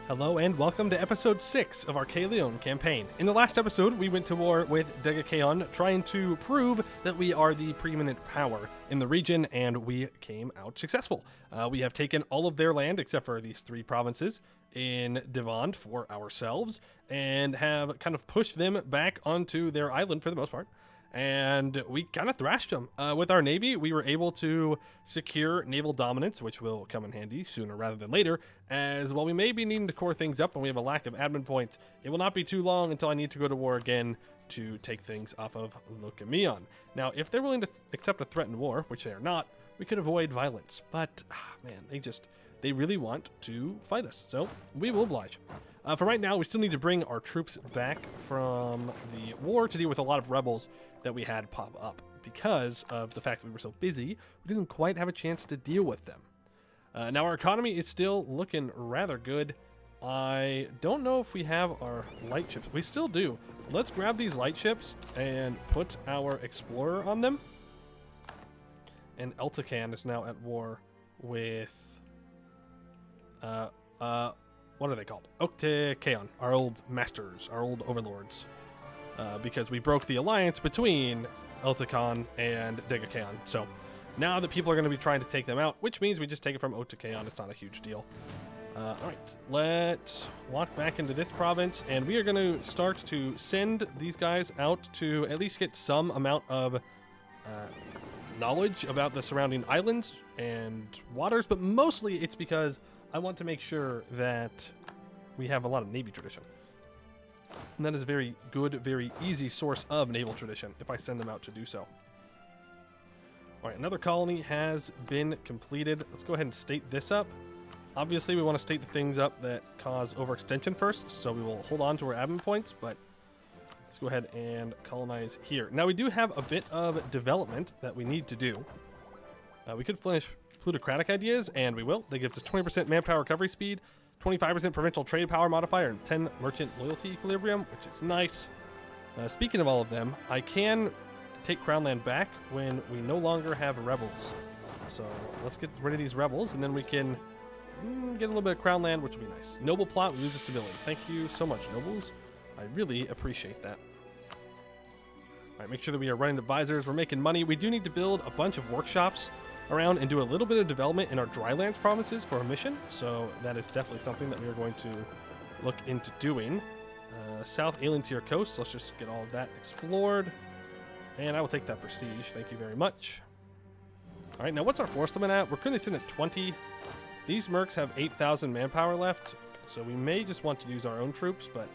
Hello and welcome to episode 6 of our Keyolion campaign. In the last episode, we went to war with Keyolion, trying to prove that we are the preeminent power in the region, and we came out successful. We have taken all of their land, except for these 3 provinces in Devand for ourselves, and have kind of pushed them back onto their island for the most part. And we kind of thrashed them. With our navy, we were able to secure naval dominance, which will come in handy sooner rather than later, as while we may be needing to core things up and we have a lack of admin points, it will not be too long until I need to go to war again to take things off of Kheion. Now, if they're willing to accept a threatened war, which they are not, we could avoid violence. But, man, they really want to fight us, so we will oblige. For right now, we still need to bring our troops back from the war to deal with a lot of rebels that we had pop up. Because of the fact that we were so busy, we didn't quite have a chance to deal with them. Now, our economy is still looking rather good. I don't know if we have our light ships. We still do. Let's grab these light ships and put our explorer on them. And Alecand is now at war with... what are they called? Kheion, our old masters, our old overlords. Because we broke the alliance between Alecand and Kheion. So now that people are going to be trying to take them out, which means we just take it from Kheion. It's not a huge deal. Alright, let's walk back into this province, and we are going to start to send these guys out to at least get some amount of knowledge about the surrounding islands and waters, but mostly it's because I want to make sure that we have a lot of Navy tradition. And that is a very good, very easy source of naval tradition if I send them out to do so. Alright, another colony has been completed. Let's go ahead and state this up. Obviously, we want to state the things up that cause overextension first, so we will hold on to our admin points, but let's go ahead and colonize here. Now, we do have a bit of development that we need to do. We could finish plutocratic ideas, and we will. That gives us 20% manpower recovery speed, 25% provincial trade power modifier, and 10 merchant loyalty equilibrium, which is nice. Speaking of all of them, I can take Crown Land back when we no longer have rebels. So let's get rid of these rebels, and then we can get a little bit of Crown Land, which will be nice. Noble plot, we lose the stability. Thank you so much, nobles. I really appreciate that. All right, make sure that we are running advisors. We're making money. We do need to build a bunch of workshops around and do a little bit of development in our drylands provinces for a mission, so that is definitely something that we are going to look into doing. South Alien Tier Coast, let's just get all of that explored, and I will take that prestige. Thank you very much. All right, now what's our force limit at? We're currently sitting at 20. These mercs have 8,000 manpower left, so we may just want to use our own troops, but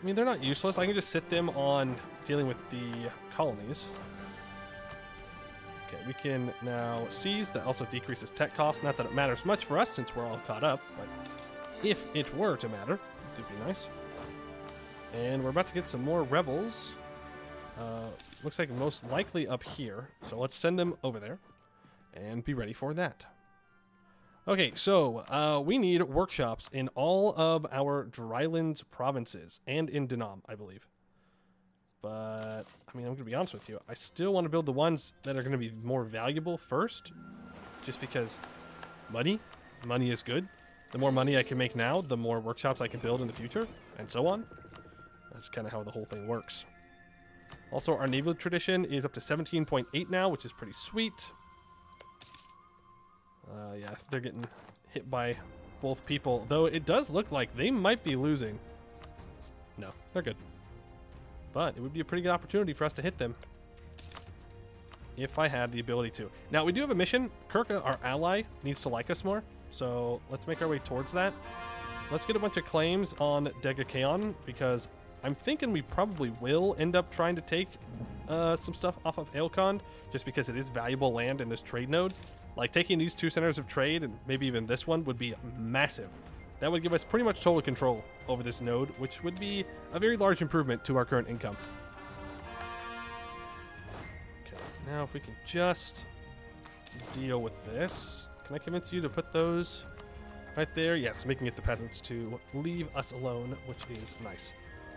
I mean, they're not useless. I can just sit them on dealing with the colonies. Okay, we can now seize. That also decreases tech cost. Not that it matters much for us since we're all caught up, but if it were to matter, it would be nice. And we're about to get some more rebels. Looks like most likely up here. So let's send them over there and be ready for that. Okay, so we need workshops in all of our drylands provinces and in Denam, I believe. But, I mean, I'm going to be honest with you. I still want to build the ones that are going to be more valuable first. Just because money is good. The more money I can make now, the more workshops I can build in the future, and so on. That's kind of how the whole thing works. Also, our naval tradition is up to 17.8 now, which is pretty sweet. Yeah, they're getting hit by both people. Though it does look like they might be losing. No, they're good. But it would be a pretty good opportunity for us to hit them if I had the ability to. Now, we do have a mission. Kirka, our ally, needs to like us more. So let's make our way towards that. Let's get a bunch of claims on Kheion, because I'm thinking we probably will end up trying to take some stuff off of Alecand, just because it is valuable land in this trade node. Like, taking these 2 centers of trade, and maybe even this one, would be massive. That would give us pretty much total control over this node, which would be a very large improvement to our current income. Okay, now if we can just deal with this. Can I convince you to put those right there? Yes, we can get the peasants to leave us alone, which is nice.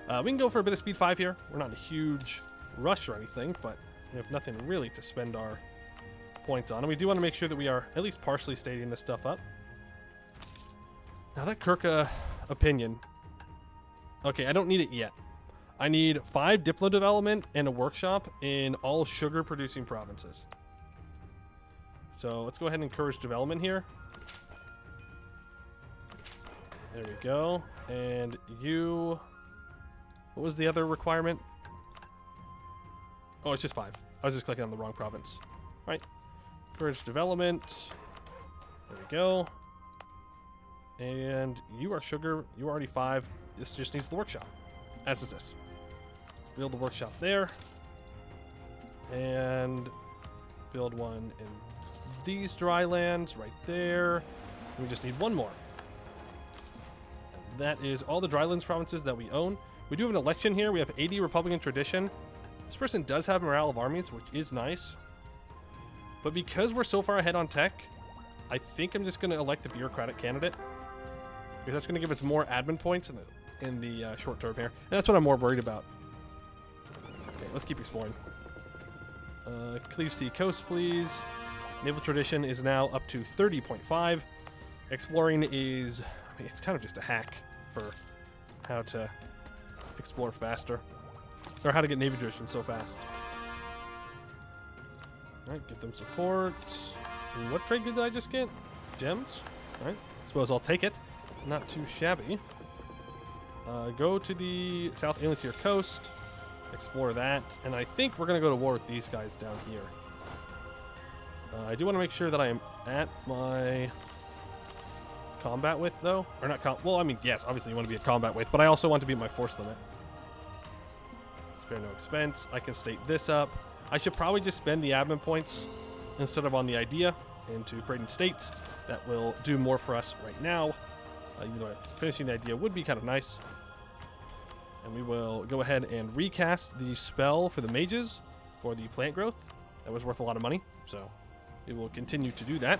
We can go for a bit of speed 5 here. We're not in a huge rush or anything, but we have nothing really to spend our points on. And we do want to make sure that we are at least partially stating this stuff up. Now that Kirka opinion. Okay, I don't need it yet. I need 5 diplo development and a workshop in all sugar-producing provinces. So let's go ahead and encourage development here. There we go. And you... What was the other requirement? Oh, it's just 5. I was just clicking on the wrong province. Right. Encourage development. There we go. And you are sugar. You are already 5. This just needs the workshop. As is this. Let's build the workshop there. And build one in these dry lands right there. We just need one more. And that is all the drylands provinces that we own. We do have an election here. We have 80 Republican tradition. This person does have morale of armies, which is nice. But because we're so far ahead on tech, I think I'm just going to elect a bureaucratic candidate. Because that's going to give us more admin points in the short term here. And that's what I'm more worried about. Okay, let's keep exploring. Cleave Sea Coast, please. Naval tradition is now up to 30.5. Exploring is... I mean, it's kind of just a hack for how to explore faster. Or how to get Navy tradition so fast. Alright, get them support. And what trade did I just get? Gems? Alright, suppose I'll take it. Not too shabby. Go to the South Alenteer coast. Explore that. And I think we're going to go to war with these guys down here. I do want to make sure that I am at my combat width, though. Or not well, I mean, yes, obviously you want to be at combat width, but I also want to be at my force limit. Spare no expense. I can state this up. I should probably just spend the admin points instead of on the idea into creating states. That will do more for us right now. Even though finishing the idea would be kind of nice. And we will go ahead and recast the spell for the mages for the plant growth. That was worth a lot of money, so we will continue to do that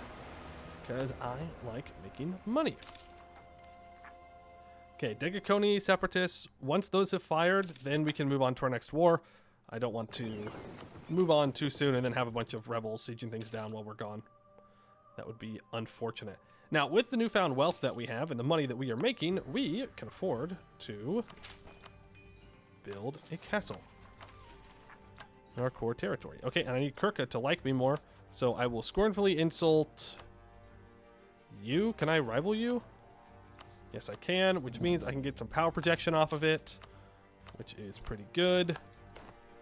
because I like making money. Okay, Degaconi, Separatists. Once those have fired, then we can move on to our next war. I don't want to move on too soon and then have a bunch of rebels sieging things down while we're gone. That would be unfortunate. Now, with the newfound wealth that we have and the money that we are making, we can afford to build a castle in our core territory. Okay, and I need Kirka to like me more, so I will scornfully insult you. Can I rival you? Yes, I can, which means I can get some power projection off of it, which is pretty good.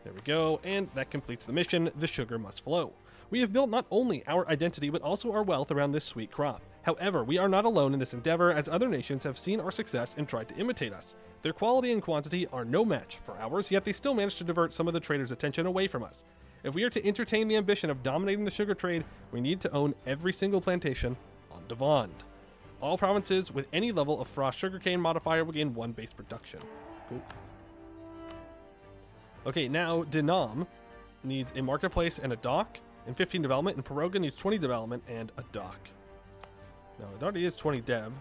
There we go, and that completes the mission. The sugar must flow. We have built not only our identity, but also our wealth around this sweet crop. However, we are not alone in this endeavor, as other nations have seen our success and tried to imitate us. Their quality and quantity are no match for ours, yet they still manage to divert some of the traders' attention away from us. If we are to entertain the ambition of dominating the sugar trade, we need to own every single plantation on Devand. All provinces with any level of frost sugarcane modifier will gain 1 base production. Cool. Okay, now Denam needs a marketplace and a dock, and 15 development, and Piroga needs 20 development and a dock. Now, it already is 20 dev,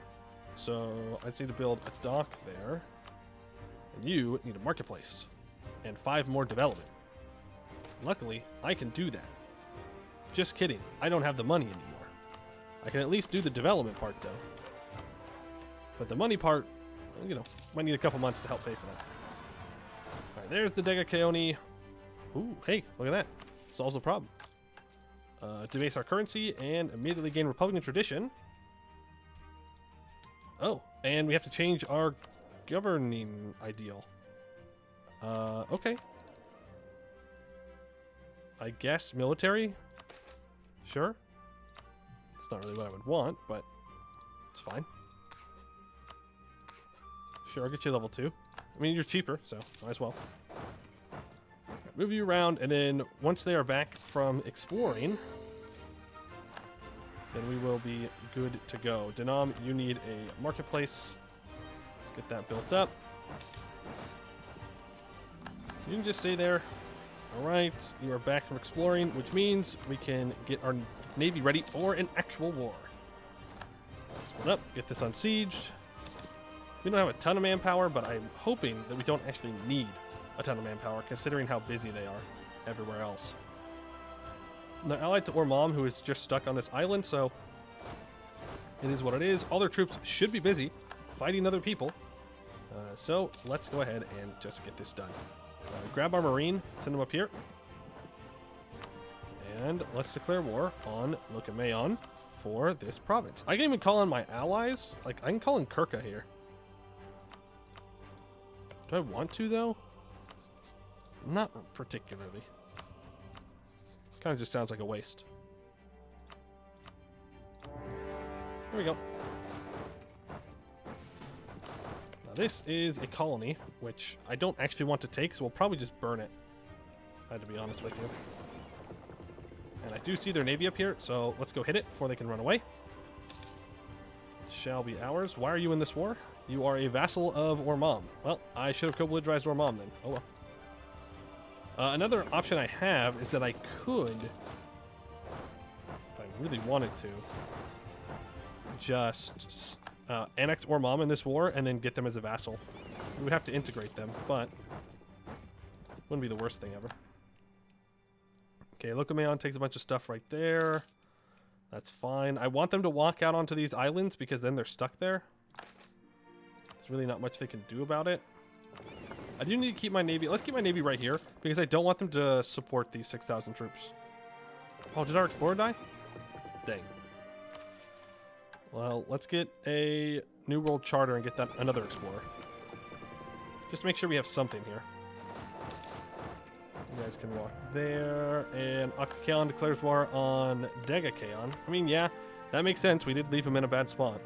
so I just need to build a dock there. And you need a marketplace and 5 more development. Luckily, I can do that. Just kidding. I don't have the money anymore. I can at least do the development part, though. But the money part, you know, might need a couple months to help pay for that. All right, there's the Degaconi. Ooh, hey, look at that. Solves the problem. Debase our currency and immediately gain Republican tradition. Oh, and we have to change our governing ideal. Okay. I guess military? Sure. It's not really what I would want, but it's fine. Sure, I'll get you level 2. I mean, you're cheaper, so might as well. Right, move you around, and then once they are back from exploring, then we will be good to go. Denam, you need a marketplace. Let's get that built up. You can just stay there. All right, you are back from exploring, which means we can get our navy ready for an actual war. Split up, get this unsieged. We don't have a ton of manpower, but I'm hoping that we don't actually need a ton of manpower, considering how busy they are everywhere else. They're allied to Ormam, who is just stuck on this island, so it is what it is. All their troops should be busy. fighting other people. So let's go ahead and just get this done. Grab our Marine, send him up here. And let's declare war on Poiuymew for this province. I can even call on my allies. Like, I can call in Kirka here. Do I want to, though? Not particularly. Kind of just sounds like a waste. Here we go. Now, this is a colony, which I don't actually want to take, so we'll probably just burn it. I had to be honest with you. And I do see their navy up here, so let's go hit it before they can run away. Shall be ours. Why are you in this war? You are a vassal of Ormam. Well, I should have co-belligerized Ormam then. Oh well. Another option I have is that I could, if I really wanted to, just annex Ormam in this war and then get them as a vassal. We would have to integrate them, but wouldn't be the worst thing ever. Okay, Poiuymew takes a bunch of stuff right there. That's fine. I want them to walk out onto these islands because then they're stuck there. There's really not much they can do about it. I do need to keep my navy. Let's keep my navy right here because I don't want them to support these 6,000 troops. Oh, did our explorer die? Dang. Well, let's get a New World Charter and get that another explorer. Just to make sure we have something here. You guys can walk there. And Keyolion declares war on Keyolion. I mean, yeah, that makes sense. We did leave him in a bad spot.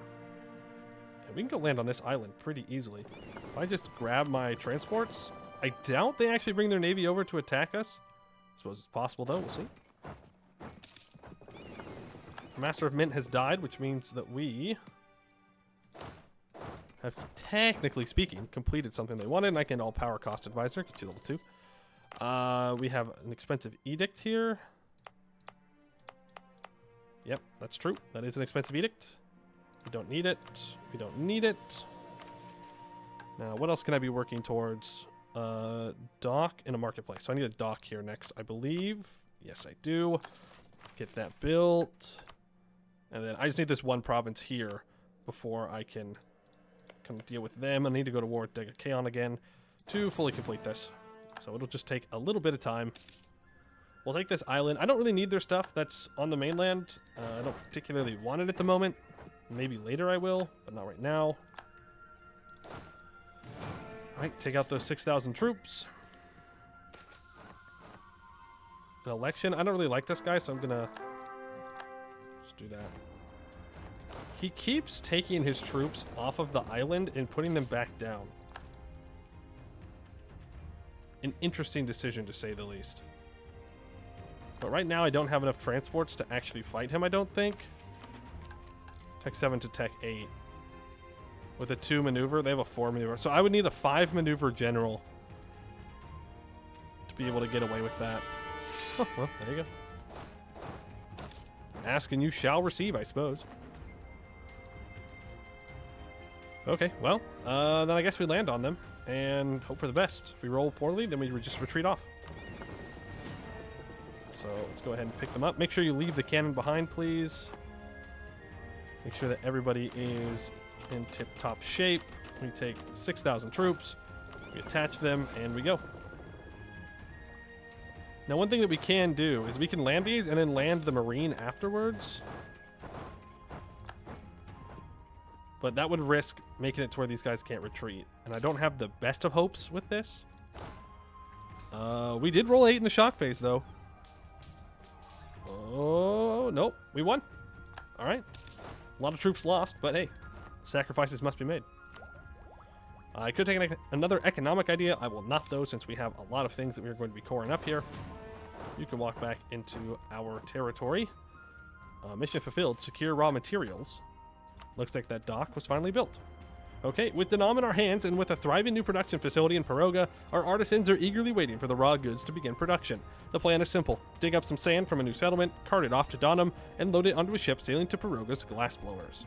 And we can go land on this island pretty easily. If I just grab my transports, I doubt they actually bring their navy over to attack us. I suppose it's possible, though. We'll see. The Master of Mint has died, which means that we have, technically speaking, completed something they wanted. And I can all power cost advisor, get you level 2. We have an expensive edict here. Yep, that's true. That is an expensive edict. We don't need it. We don't need it. Now, what else can I be working towards? Dock in a marketplace. So I need a dock here next, I believe. Yes, I do. Get that built. And then I just need this one province here before I can come deal with them. I need to go to war with Keyolion again to fully complete this. So it'll just take a little bit of time. We'll take this island. I don't really need their stuff that's on the mainland. I don't particularly want it at the moment. Maybe later I will, but not right now. Alright, take out those 6,000 troops. An election. I don't really like this guy, so I'm gonna just do that. He keeps taking his troops off of the island and putting them back down. An interesting decision, to say the least. But right now, I don't have enough transports to actually fight him, I don't think. Tech 7 to Tech 8. With a 2 maneuver, they have a 4 maneuver. So I would need a 5 maneuver general to be able to get away with that. Oh, well, there you go. Ask and you shall receive, I suppose. Okay, well, then I guess we land on them and hope for the best. If we roll poorly, then we just retreat off. So let's go ahead and pick them up. Make sure you leave the cannon behind, please. Make sure that everybody is in tip-top shape. We take 6,000 troops, we attach them, and we go. Now, one thing that we can do is we can land these and then land the Marine afterwards. But that would risk making it to where these guys can't retreat. And I don't have the best of hopes with this. We did roll 8 in the shock phase, though. Oh, nope. We won. All right. A lot of troops lost, but hey, sacrifices must be made. I could take another economic idea. I will not, though, since we have a lot of things that we are going to be coring up here. You can walk back into our territory. Mission fulfilled. Secure raw materials. Looks like that dock was finally built. Okay, with Denom in our hands and with a thriving new production facility in Piroga, our artisans are eagerly waiting for the raw goods to begin production. The plan is simple. Dig up some sand from a new settlement, cart it off to Donham, and load it onto a ship sailing to Piroga's glass blowers.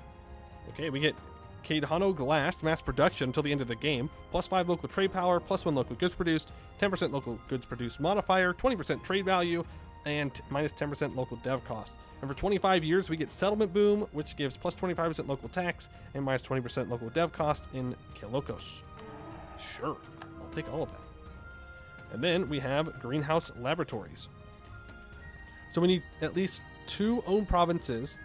Okay, we get Keyolion glass mass production until the end of the game, plus 5 local trade power, plus 1 local goods produced, 10% local goods produced modifier, 20% trade value, and minus 10% local dev cost. And for 25 years, we get settlement boom, which gives plus 25% local tax and minus 20% local dev cost in Keylokos. Sure, I'll take all of that. And then we have greenhouse laboratories. So we need at least 2 owned provinces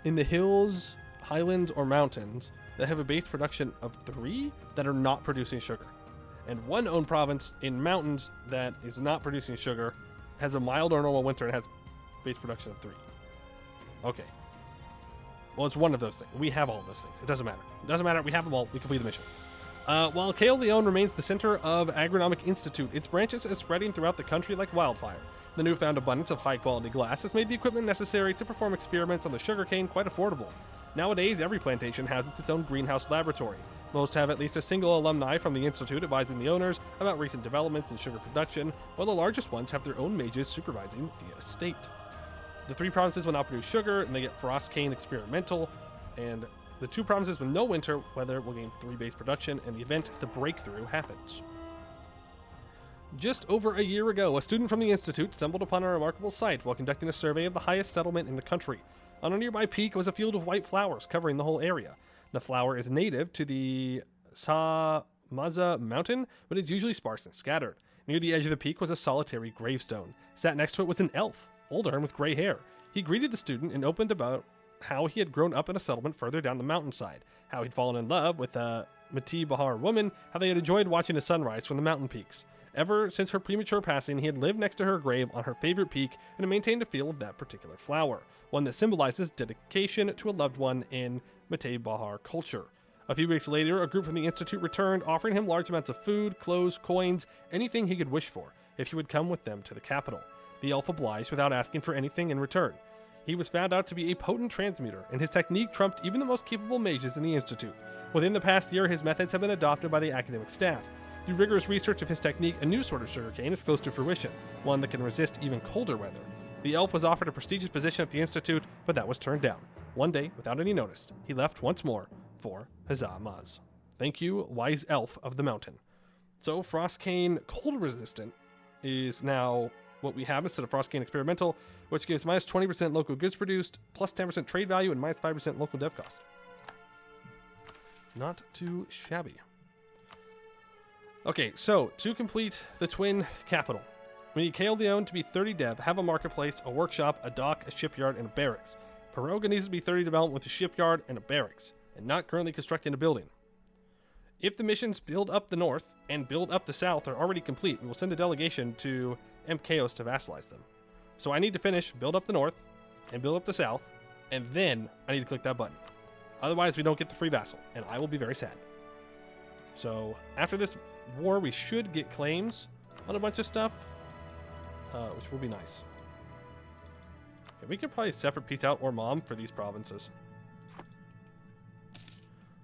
in the hills, highlands, or mountains that have a base production of 3 that are not producing sugar. And 1 owned province in mountains that is not producing sugar, has a mild or normal winter, and has base production of 3. Okay. Well, it's one of those things. We have all of those things. It doesn't matter. It doesn't matter. We have them all. We complete the mission. While Keyolion remains the center of Agronomic Institute, its branches are spreading throughout the country like wildfire. The newfound abundance of high-quality glass has made the equipment necessary to perform experiments on the sugarcane quite affordable. Nowadays, every plantation has its own greenhouse laboratory. Most have at least a single alumni from the institute advising the owners about recent developments in sugar production, while the largest ones have their own mages supervising the estate. The 3 provinces will now produce sugar, and they get frost cane experimental, and the 2 provinces with no winter weather will gain 3 base production, and the event The Breakthrough happens. Just over a year ago, a student from the institute stumbled upon a remarkable sight while conducting a survey of the highest settlement in the country. On a nearby peak was a field of white flowers covering the whole area. The flower is native to the Samaza mountain, but is usually sparse and scattered. Near the edge of the peak was a solitary gravestone. Sat next to it was an elf, older and with gray hair. He greeted the student and opened about how he had grown up in a settlement further down the mountainside, how he'd fallen in love with a Mati Bahar woman, how they had enjoyed watching the sunrise from the mountain peaks. Ever since her premature passing, he had lived next to her grave on her favorite peak and had maintained a feel of that particular flower, one that symbolizes dedication to a loved one in Mati Bahar culture. A few weeks later, a group from the institute returned, offering him large amounts of food, clothes, coins, anything he could wish for, if he would come with them to the capital. The elf obliged without asking for anything in return. He was found out to be a potent transmuter, and his technique trumped even the most capable mages in the institute. Within the past year, his methods have been adopted by the academic staff. Through rigorous research of his technique, a new sort of sugarcane is close to fruition, one that can resist even colder weather. The elf was offered a prestigious position at the institute, but that was turned down. One day, without any notice, he left once more for Hazamaz. Thank you, wise elf of the mountain. So, Frostcane cold resistant is now what we have instead of Frostcane experimental, which gives minus 20% local goods produced, plus 10% trade value, and minus 5% local dev cost. Not too shabby. Okay, so to complete the twin capital, we need Keyolion to be 30 dev, have a marketplace, a workshop, a dock, a shipyard, and a barracks. Piroga needs to be 30 development with a shipyard and a barracks, and not currently constructing a building. If the missions build up the north and build up the south are already complete, we will send a delegation to Kheios to vassalize them. So I need to finish, build up the north, and build up the south, and then I need to click that button. Otherwise, we don't get the free vassal, and I will be very sad. So after this war, we should get claims on a bunch of stuff, which will be nice. Okay, we could probably separate piece out Ormam for these provinces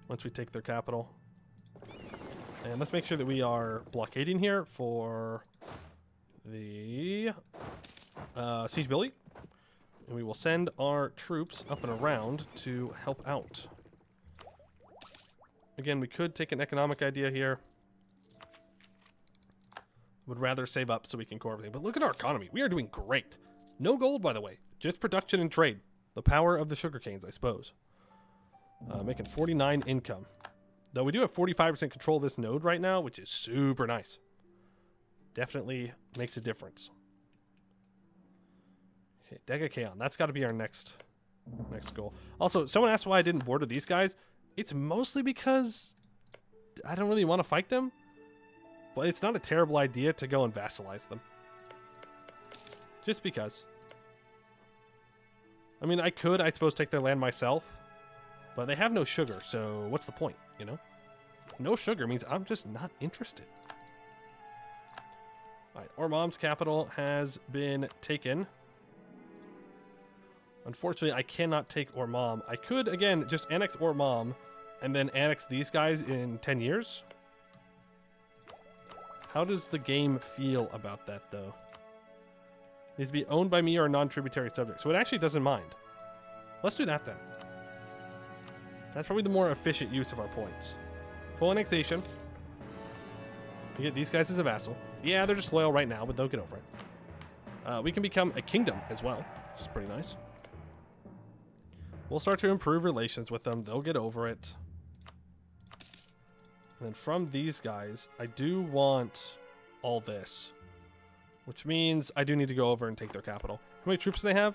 once we take their capital. And let's make sure that we are blockading here for the Siege Billy. And we will send our troops up and around to help out. Again, we could take an economic idea here. Would rather save up so we can core everything. But look at our economy. We are doing great. No gold, by the way. Just production and trade. The power of the sugarcanes, I suppose. Making 49 income. Though we do have 45% control of this node right now, which is super nice. Definitely makes a difference. Okay, Dega that's got to be our next goal. Also, someone asked why I didn't border these guys. It's mostly because I don't really want to fight them. But it's not a terrible idea to go and vassalize them. Just because. I mean, I could, I suppose, take their land myself. But they have no sugar, so what's the point, you know? No sugar means I'm just not interested. Alright, Ormam's capital has been taken. Unfortunately, I cannot take Ormam. I could, again, just annex Ormam and then annex these guys in 10 years. How does the game feel about that, though? It needs to be owned by me or a non-tributary subject. So it actually doesn't mind. Let's do that, then. That's probably the more efficient use of our points. Full annexation. We get these guys as a vassal. Yeah, they're just loyal right now, but they'll get over it. We can become a kingdom as well, which is pretty nice. We'll start to improve relations with them. They'll get over it. And then from these guys, I do want all this, which means I do need to go over and take their capital. How many troops do they have?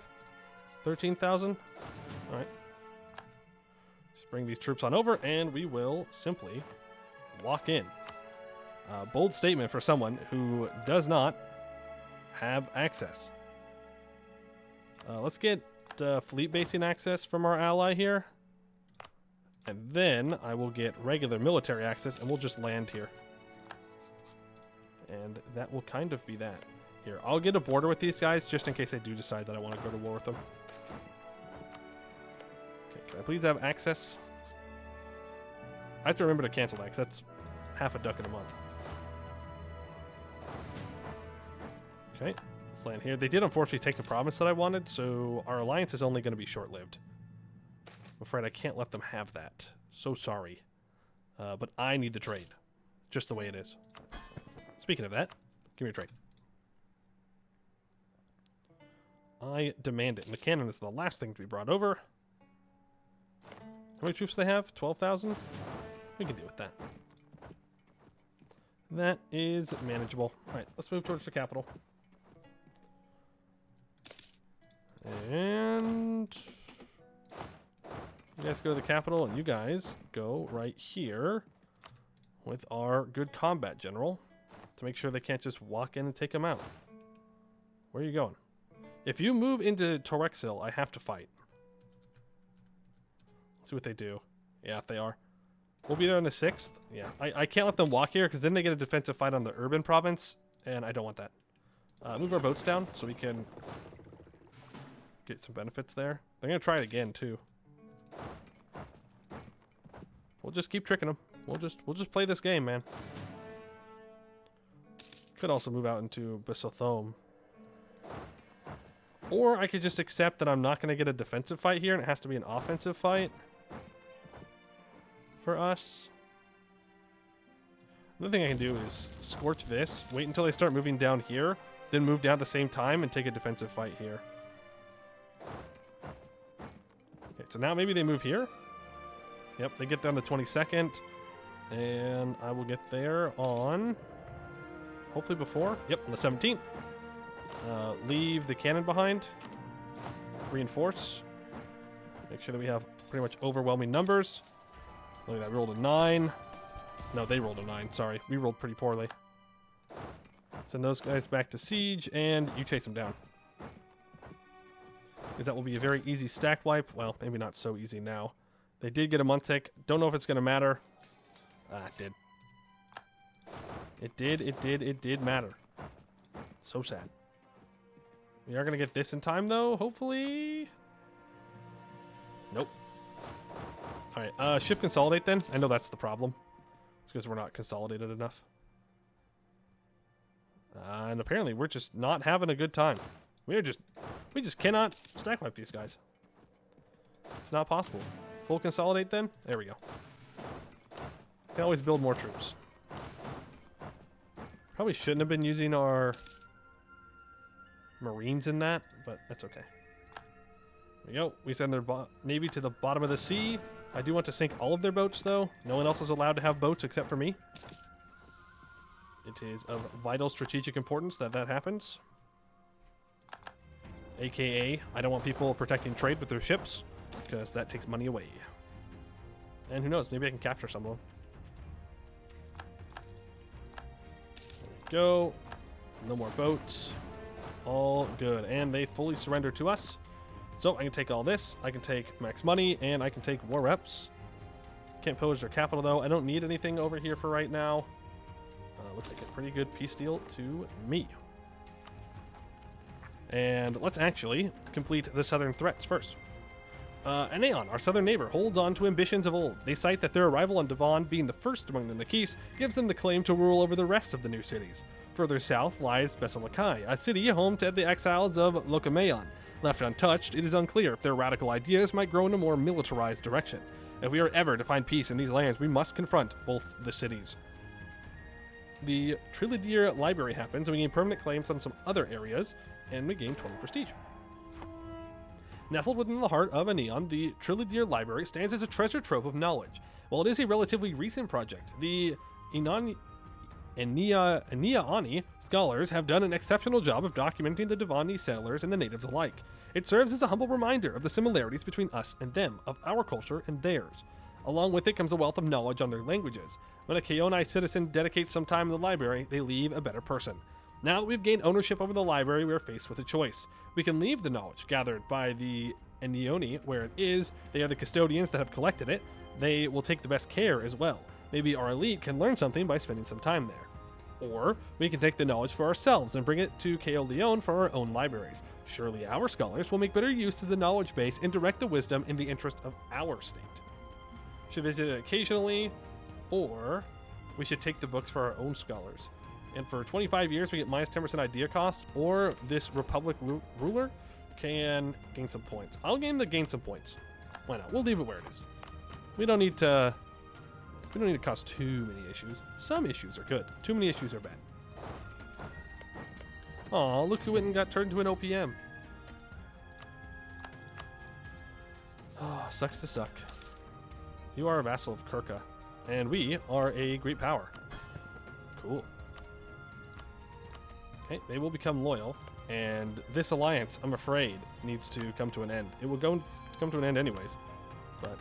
13,000? All right. Just bring these troops on over, and we will simply walk in. Bold statement for someone who does not have access. Let's get fleet basing access from our ally here. And then I will get regular military access, and we'll just land here. And that will kind of be that. Here, I'll get a border with these guys just in case I do decide that I want to go to war with them. Okay, can I please have access? I have to remember to cancel that because that's half a duck in a month. Okay, let's land here. They did unfortunately take the province that I wanted, so our alliance is only going to be short-lived. I'm afraid I can't let them have that. So sorry. But I need the trade. Just the way it is. Speaking of that, give me a trade. I demand it. And the cannon is the last thing to be brought over. How many troops do they have? 12,000? We can deal with that. That is manageable. Alright, let's move towards the capital. And you guys go to the capital, and you guys go right here with our good combat general to make sure they can't just walk in and take them out. Where are you going? If you move into Torexil, I have to fight. Let's see what they do. Yeah, they are. We'll be there on the 6th. Yeah, I can't let them walk here because then they get a defensive fight on the urban province, and I don't want that. Move our boats down so we can get some benefits there. They're going to try it again, too. We'll just keep tricking them. We'll just play this game, man. Could also move out into Bisothome. Or I could just accept that I'm not going to get a defensive fight here and it has to be an offensive fight for us. Another thing I can do is scorch this, wait until they start moving down here, then move down at the same time and take a defensive fight here. Okay, so now maybe they move here. Yep, they get down the 22nd, and I will get there on, hopefully before, yep, on the 17th. Leave the cannon behind. Reinforce. Make sure that we have pretty much overwhelming numbers. Look at that, we rolled a 9. No, they rolled a 9, sorry. We rolled pretty poorly. Send those guys back to siege, and you chase them down. Because that will be a very easy stack wipe. Well, maybe not so easy now. They did get a month tick. Don't know if it's going to matter. Ah, it did. It did matter. So sad. We are going to get this in time, though, hopefully. Nope. Alright, shift consolidate then. I know that's the problem. It's because we're not consolidated enough. And apparently we're just not having a good time. We just cannot stack wipe these guys. It's not possible. Full consolidate then? There we go. Can always build more troops. Probably shouldn't have been using our Marines in that, but that's okay. There we go. We send their navy to the bottom of the sea. I do want to sink all of their boats, though. No one else is allowed to have boats except for me. It is of vital strategic importance that that happens. AKA, I don't want people protecting trade with their ships, because that takes money away. And who knows, maybe I can capture some of them. There we go. No more boats. All good. And they fully surrender to us. So I can take all this, I can take max money, and I can take war reps. Can't pillage their capital, though. I don't need anything over here for right now. Looks like a pretty good peace deal to me. And let's actually complete the southern threats first. Aeon, our southern neighbor, holds on to ambitions of old. They cite that their arrival on Devand, being the first among the Nakis, gives them the claim to rule over the rest of the new cities. Further south lies Besalakai, a city home to the exiles of Locomeon. Left untouched, it is unclear if their radical ideas might grow in a more militarized direction. If we are ever to find peace in these lands, we must confront both the cities. The Trilodeer Library happens, and we gain permanent claims on some other areas. and we gain 20 prestige. Nestled within the heart of Aeneon, the Trillideer Library stands as a treasure trove of knowledge. While it is a relatively recent project, the Aeneani scholars have done an exceptional job of documenting the Devandi settlers and the natives alike. It serves as a humble reminder of the similarities between us and them, of our culture and theirs. Along with it comes a wealth of knowledge on their languages. When a Keyoni citizen dedicates some time in the library, they leave a better person. Now that we've gained ownership over the library, we are faced with a choice. We can leave the knowledge gathered by the Aeneoni where it is. They are the custodians that have collected it. They will take the best care as well. Maybe our elite can learn something by spending some time there. Or we can take the knowledge for ourselves and bring it to Keyolion for our own libraries. Surely our scholars will make better use of the knowledge base and direct the wisdom in the interest of our state. Should visit it occasionally, or we should take the books for our own scholars. And for 25 years, we get minus 10% idea cost, or this Republic ruler can gain some points. I'll gain some points. Why not? We'll leave it where it is. We don't need to cause too many issues. Some issues are good. Too many issues are bad. Aw, look who went and got turned into an OPM. Oh, sucks to suck. You are a vassal of Kirka, and we are a great power. Cool. Okay, they will become loyal, and this alliance, I'm afraid, needs to come to an end. It will come to an end anyways, but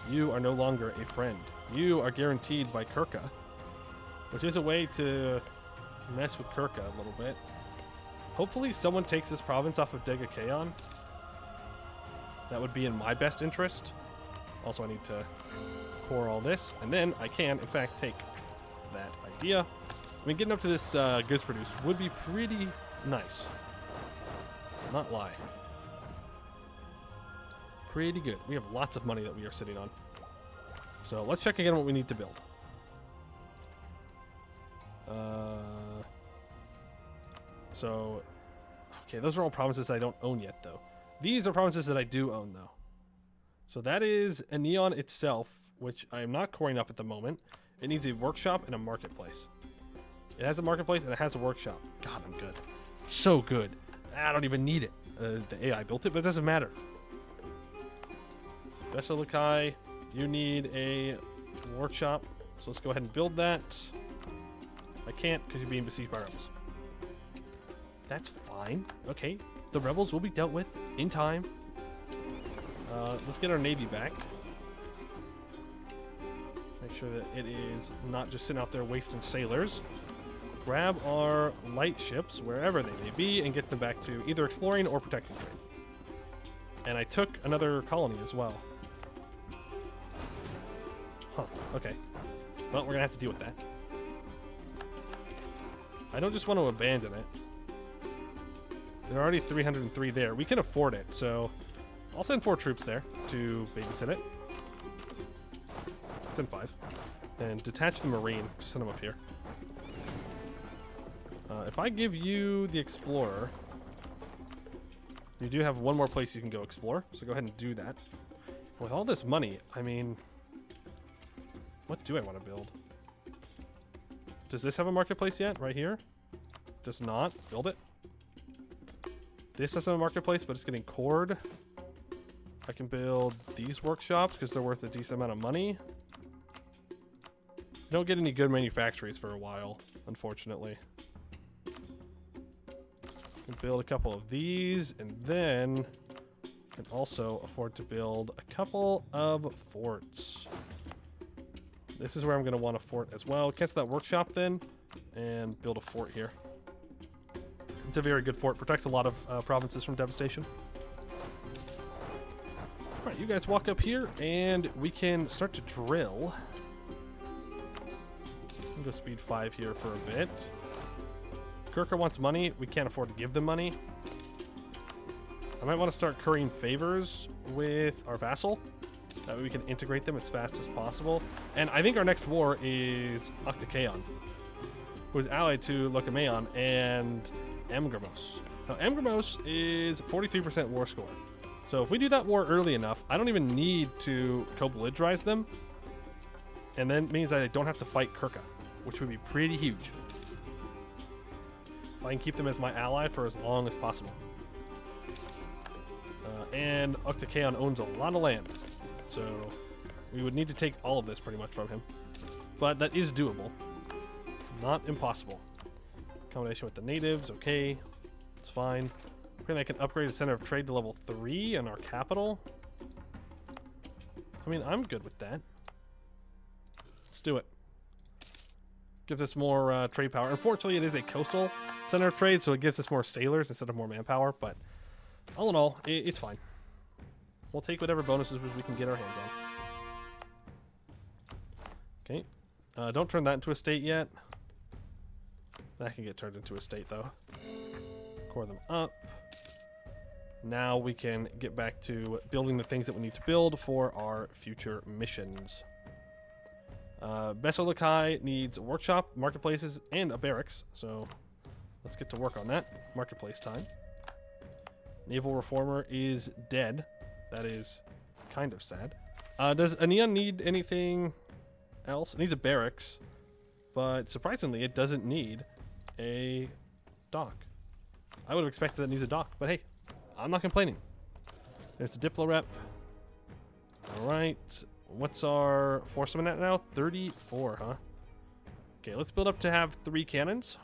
you are no longer a friend. You are guaranteed by Kirka, which is a way to mess with Kirka a little bit. Hopefully someone takes this province off of Keyolion. That would be in my best interest. Also, I need to core all this, and then I can, in fact, take that idea. I mean, getting up to this goods produced would be pretty nice. Not lie. Pretty good. We have lots of money that we are sitting on. So let's check again what we need to build. Okay, those are all provinces that I don't own yet, though. These are provinces that I do own, though. So that is Aeneon itself, which I am not coring up at the moment. It needs a workshop and a marketplace. It has a marketplace and it has a workshop. God, I'm good. So good. I don't even need it. The AI built it, but it doesn't matter. Veselikai, you need a workshop. So let's go ahead and build that. I can't because you're being besieged by rebels. That's fine. Okay. The rebels will be dealt with in time. Let's get our navy back. Make sure that it is not just sitting out there wasting sailors. Grab our light ships, wherever they may be, and get them back to either exploring or protecting trade. And I took another colony as well. Huh, okay. Well, we're gonna have to deal with that. I don't just want to abandon it. There are already 303 there. We can afford it, so I'll send 4 troops there to babysit it. Send 5. And detach the Marine. Just send them up here. If I give you the Explorer, you do have one more place you can go explore, so go ahead and do that. With all this money, I mean, what do I want to build? Does this have a marketplace yet? Right here? Does not. Build it. This doesn't have a marketplace, but it's getting cored. I can build these workshops because they're worth a decent amount of money. You don't get any good manufactories for a while, unfortunately. Can build a couple of these, and then can also afford to build a couple of forts. This is where I'm going to want a fort as well. Cancel that workshop then, and build a fort here. It's a very good fort. Protects a lot of provinces from devastation. All right, you guys walk up here, and we can start to drill. I'm going to go speed 5 here for a bit. Kirka wants money. We can't afford to give them money. I might want to start currying favors with our vassal. That way we can integrate them as fast as possible. And I think our next war is Octakeon, who is allied to Locameon and Amgramos. Now, Amgramos is 43% war score. So if we do that war early enough, I don't even need to co-belligerize them. And then it means I don't have to fight Kirka, which would be pretty huge. If I can keep them as my ally for as long as possible. And Kheion owns a lot of land, so we would need to take all of this pretty much from him. But that is doable. Not impossible. Combination with the natives, okay. It's fine. Apparently I can upgrade the center of trade to level 3 in our capital. I mean, I'm good with that. Let's do it. Gives us more trade power. Unfortunately, it is a coastal center of trade, so it gives us more sailors instead of more manpower, but all in all, it's fine. We'll take whatever bonuses we can get our hands on. Okay. Don't turn that into a state yet. That can get turned into a state, though. Core them up. Now we can get back to building the things that we need to build for our future missions. Besolikai needs a workshop, marketplaces, and a barracks. So let's get to work on that. Marketplace time. Naval Reformer is dead. That is kind of sad. Does Anion need anything else? It needs a barracks, but surprisingly, it doesn't need a dock. I would have expected that it needs a dock, but hey, I'm not complaining. There's the Diplo rep. All right. What's our force summon at now? 34, huh? Okay, let's build up to have 3 cannons.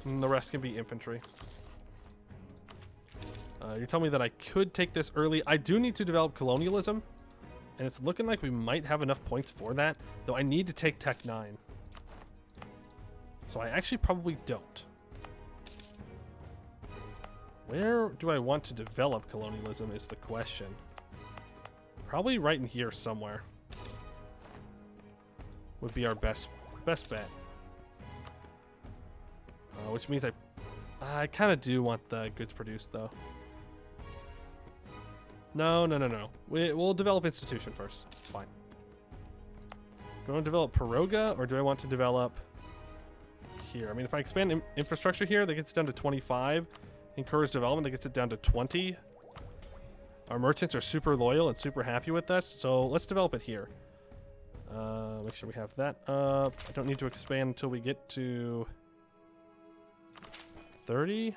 And the rest can be infantry. You're telling me that I could take this early. I do need to develop colonialism, and it's looking like we might have enough points for that, though I need to take Tech 9. So I actually probably don't. Where do I want to develop colonialism is the question. Probably right in here somewhere would be our best bet. Which means I kind of do want the goods produced, though. No. We'll develop institution first. It's fine. Do I want to develop Piroga, or do I want to develop here? I mean, if I expand infrastructure here, that gets it down to 25. Encourage development, that gets it down to 20. Our merchants are super loyal and super happy with us, so let's develop it here. Make sure we have that up. I don't need to expand until we get to 30.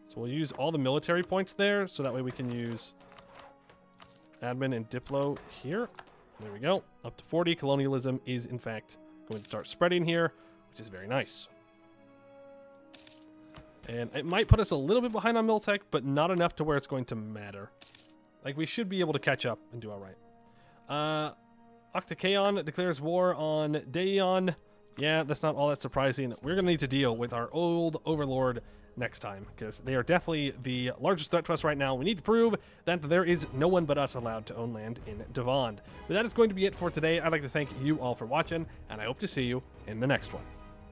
So we'll use all the military points there, so that way we can use admin and Diplo here. There we go. Up to 40. Colonialism is, in fact, going to start spreading here, which is very nice. And it might put us a little bit behind on Miltech, but not enough to where it's going to matter. Like, we should be able to catch up and do all right. Kheion declares war on Daeon. Yeah, that's not all that surprising. We're going to need to deal with our old overlord next time, because they are definitely the largest threat to us right now. We need to prove that there is no one but us allowed to own land in Devand. But that is going to be it for today. I'd like to thank you all for watching, and I hope to see you in the next one.